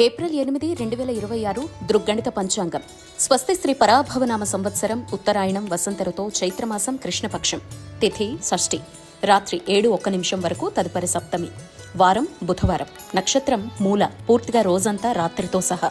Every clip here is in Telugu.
ఏప్రిల్ 8, 2026 దృగ్గణిత పంచాంగం. స్వస్తి శ్రీ పరాభవనామ సంవత్సరం ఉత్తరాయణం వసంత ఋతువు చైత్రమాసం కృష్ణపక్షం. తిథి షష్ఠి. రాత్రి 7:01 వరకు తదుపరి సప్తమి. వారం బుధవారం. నక్షత్రం మూల. పూర్తిగా రోజంతా రాత్రితో సహా.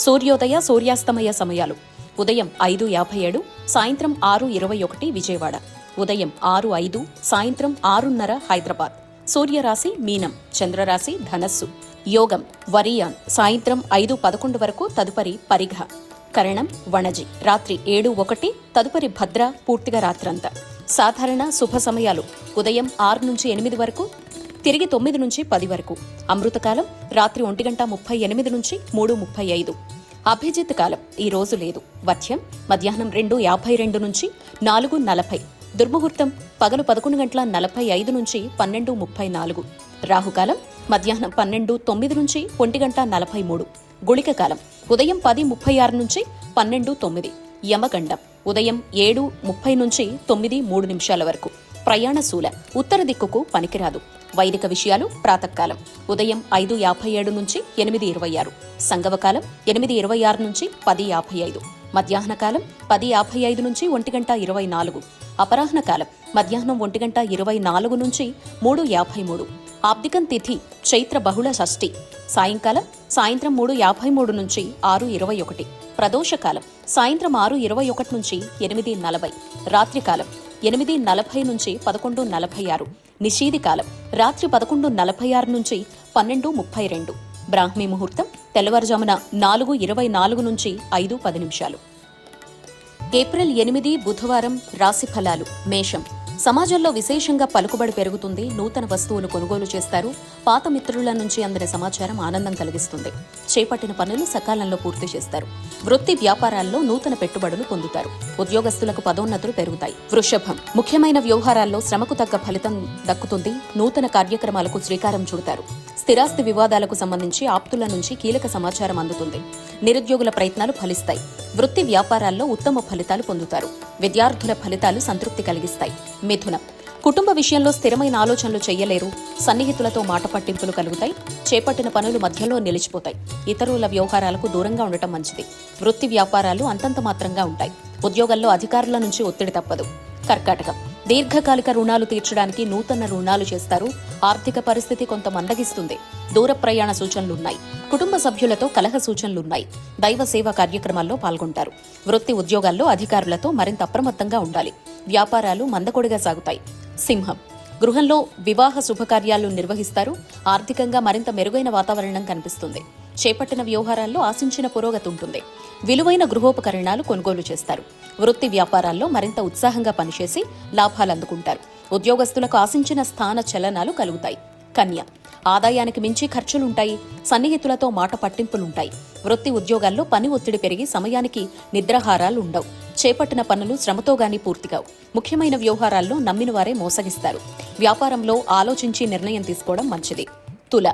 సూర్యోదయ సూర్యాస్తమయ సమయాలు: ఉదయం 5:57, సాయంత్రం 6:21 విజయవాడ. ఉదయం 6:05, సాయంత్రం 6:30 హైదరాబాద్. సూర్యరాశి మీనం, చంద్రరాశి ధనస్సు. యోగం వరియాన్, సాయంత్రం 5:11 వరకు తదుపరి పరిఘ. కరణం వణజి, రాత్రి 7:01, తదుపరి భద్ర, పూర్తిగా రాత్రంతా. సాధారణ శుభ సమయాలు: ఉదయం 6-8 వరకు, తిరిగి 9-10 వరకు. అమృతకాలం రాత్రి 1:38 నుంచి 3:35. అభిజిత్ కాలం ఈ రోజు లేదు. వధ్యం మధ్యాహ్నం 2:52 నుంచి 4:40. దుర్ముహూర్తం పగలు 11:45 నుంచి 12:34. రాహుకాలం మధ్యాహ్నం 12:09 నుంచి 1:43. గుళిక కాలం ఉదయం 10:36 నుంచి 12:09. యమగండం ఉదయం 7:30 నుంచి 9:03 వరకు. ప్రయాణశూల ఉత్తర దిక్కుకు పనికిరాదు. వైదిక విషయాలు ప్రాతకాలం ఉదయం 5:57 నుంచి 8:26. సంగవకాలం 8:26 నుంచి 10:55. మధ్యాహ్న కాలం 10:55 నుంచి 1:24. అపరాహ్న కాలం మధ్యాహ్నం 1:24 నుంచి 3:53. ఆబ్దికం తిథి చైత్ర బహుళ షష్ఠి. సాయంకాలం సాయంత్రం 3:53 నుంచి 6:21. ప్రదోషకాలం సాయంత్రం 6:21 నుంచి 8:40. రాత్రికాలం 8:40 నుంచి 11:46. నిషీది కాలం రాత్రి 11:46 నుంచి 12:32. బ్రాహ్మీ ముహూర్తం తెల్లవారుజామున 4:24 నుంచి 5:10. ఏప్రిల్ 8 బుధవారం. రాశి ఫలాలు: మేషం. సమాజంలో విశేషంగా పలుకుబడి పెరుగుతుంది. నూతన వస్తువులు కొనుగోలు చేస్తారు. పాత మిత్రుల నుంచి అందిన సమాచారం ఆనందం కలిగిస్తుంది. చేపట్టిన పనులు సకాలంలో పూర్తి చేస్తారు. వృత్తి వ్యాపారాల్లో నూతన పెట్టుబడులు పొందుతారు. ఉద్యోగస్తులకు పదోన్నతులు పెరుగుతాయి. వృషభం. ముఖ్యమైన వ్యవహారాల్లో శ్రమకు తగ్గ ఫలితం దక్కుతుంది. నూతన కార్యక్రమాలకు శ్రీకారం చుడతారు. స్థిరాస్తి వివాదాలకు సంబంధించి ఆప్తుల నుంచి కీలక సమాచారం అందుతుంది. నిరుద్యోగుల ప్రయత్నాలు ఫలిస్తాయి. వృత్తి వ్యాపారాల్లో ఉత్తమ ఫలితాలు పొందుతారు. విద్యార్థుల ఫలితాలు సంతృప్తి కలిగిస్తాయి. మిథునం. కుటుంబ విషయంలో స్థిరమైన ఆలోచనలు చేయలేరు. సన్నిహితులతో మాట పట్టింపులు కలుగుతాయి. చేపట్టిన పనులు మధ్యలో నిలిచిపోతాయి. ఇతరుల వ్యవహారాలకు దూరంగా ఉండటం మంచిది. వృత్తి వ్యాపారాలు అంతంత మాత్రంగా ఉంటాయి. ఉద్యోగాల్లో అధికారుల నుంచి ఒత్తిడి తప్పదు. కర్కాటకం. దీర్ఘకాలిక రుణాలు తీర్చడానికి నూతన రుణాలు చేస్తారు. ఆర్థిక పరిస్థితి కొంత మందగిస్తుంది. దూర ప్రయాణ సూచనలున్నాయి. కుటుంబ సభ్యులతో కలహ సూచనలున్నాయి. దైవ సేవా కార్యక్రమాల్లో పాల్గొంటారు. వృత్తి ఉద్యోగాల్లో అధికారులతో మరింత అప్రమత్తంగా ఉండాలి. వ్యాపారాలు మందకొడిగా సాగుతాయి. సింహం. గృహంలో వివాహ శుభకార్యాలు నిర్వహిస్తారు. ఆర్థికంగా మరింత మెరుగైన వాతావరణం కనిపిస్తుంది. చేపట్టిన వ్యవహారాల్లో ఆశించిన పురోగతి ఉంటుంది. విలువైన గృహోపకరణాలు కొనుగోలు చేస్తారు. వృత్తి వ్యాపారాల్లో మరింత ఉత్సాహంగా పనిచేసి లాభాలు అందుకుంటారు. ఉద్యోగస్తులకు ఆశించిన స్థాన చలనాలు కలుగుతాయి. కన్య. ఆదాయానికి మించి ఖర్చులుంటాయి. సన్నిహితులతో మాట పట్టింపులుంటాయి. వృత్తి ఉద్యోగాల్లో పని ఒత్తిడి పెరిగి సమయానికి నిద్రాహారాలు ఉండవు. చేపట్టిన పనులు శ్రమతో గానీ పూర్తికావు. ముఖ్యమైన వ్యవహారాల్లో నమ్మిన వారే మోసగిస్తారు. వ్యాపారంలో ఆలోచించి నిర్ణయం తీసుకోవడం మంచిది. తుల.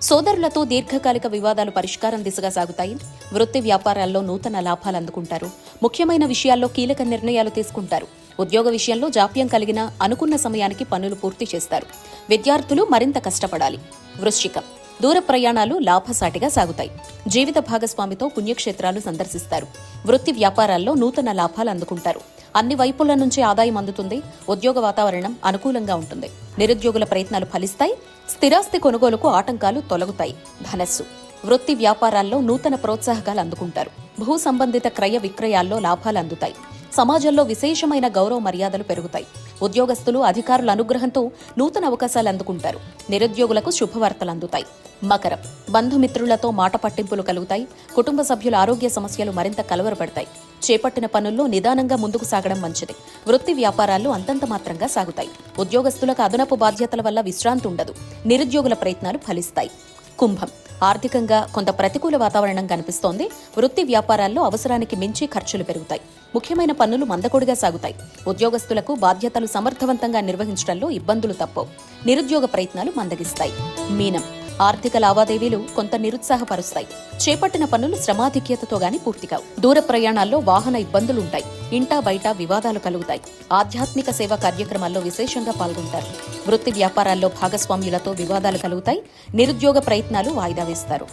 సోదరులతో దీర్ఘకాలిక వివాదాలు పరిష్కారం దిశగా సాగుతాయి. వృత్తి వ్యాపారాల్లో నూతన లాభాలు అందుకుంటారు. ముఖ్యమైన విషయాల్లో కీలక నిర్ణయాలు తీసుకుంటారు. ఉద్యోగ విషయంలో జాప్యం కలిగినా అనుకున్న సమయానికి పనులు పూర్తి చేస్తారు. విద్యార్థులు మరింత కష్టపడాలి. వృశ్చికం. దూర ప్రయాణాలు లాభసాటిగా సాగుతాయి. జీవిత భాగస్వామితో పుణ్యక్షేత్రాలు సందర్శిస్తారు. వృత్తి వ్యాపారాల్లో నూతన లాభాలు అందుకుంటారు. అన్ని వైపుల నుంచి ఆదాయం అందుతుంది. ఉద్యోగ వాతావరణం అనుకూలంగా ఉంటుంది. నిరుద్యోగుల ప్రయత్నాలు ఫలిస్తాయి. స్థిరాస్తి కొనుగోలుకు ఆటంకాలు తొలగుతాయి. ధనస్సు. వృత్తి వ్యాపారాల్లో నూతన ప్రోత్సాహకాలు అందుకుంటారు. భూ సంబంధిత క్రయ విక్రయాల్లో లాభాలు అందుతాయి. సమాజంలో విశేషమైన గౌరవ మర్యాదలు పెరుగుతాయి. ఉద్యోగస్తులు అధికారుల అనుగ్రహంతో నూతన అవకాశాలు అందుకుంటారు. నిరుద్యోగులకు శుభవార్తలు అందుతాయి. మకరం. బంధుమిత్రులతో మాట పట్టింపులు కలుగుతాయి. కుటుంబ సభ్యుల ఆరోగ్య సమస్యలు మరింత కలవరపడతాయి. చేపట్టిన పనుల్లో నిదానంగా ముందుకు సాగడం మంచిది. వృత్తి వ్యాపారాలు అంతంత మాత్రంగా సాగుతాయి. ఉద్యోగస్తులకు అదనపు బాధ్యతల వల్ల విశ్రాంతి ఉండదు. నిరుద్యోగుల ప్రయత్నాలు ఫలిస్తాయి. కుంభం. ఆర్థికంగా కొంత ప్రతికూల వాతావరణం కనిపిస్తోంది. వృత్తి వ్యాపారాల్లో అవసరానికి మించి ఖర్చులు పెరుగుతాయి. ముఖ్యమైన పనులు మందకొడిగా సాగుతాయి. ఉద్యోగస్తులకు బాధ్యతలు సమర్థవంతంగా నిర్వహించడంలో ఇబ్బందులు తప్పవు. నిరుద్యోగ ప్రయత్నాలు మందగిస్తాయి. మీనం. ఆర్థిక లావాదేవీలు కొంత నిరుత్సాహపరుస్తాయి. చేపట్టిన పనులు శ్రమాధిక్యతతో గాని పూర్తికావు. దూర ప్రయాణాల్లో వాహన ఇబ్బందులుంటాయి. ఇంటా బయట వివాదాలు కలుగుతాయి. ఆధ్యాత్మిక సేవా కార్యక్రమాల్లో విశేషంగా పాల్గొంటారు. వృత్తి వ్యాపారాల్లో భాగస్వామ్యులతో వివాదాలు కలుగుతాయి. నిరుద్యోగ ప్రయత్నాలు వాయిదా వేస్తారు.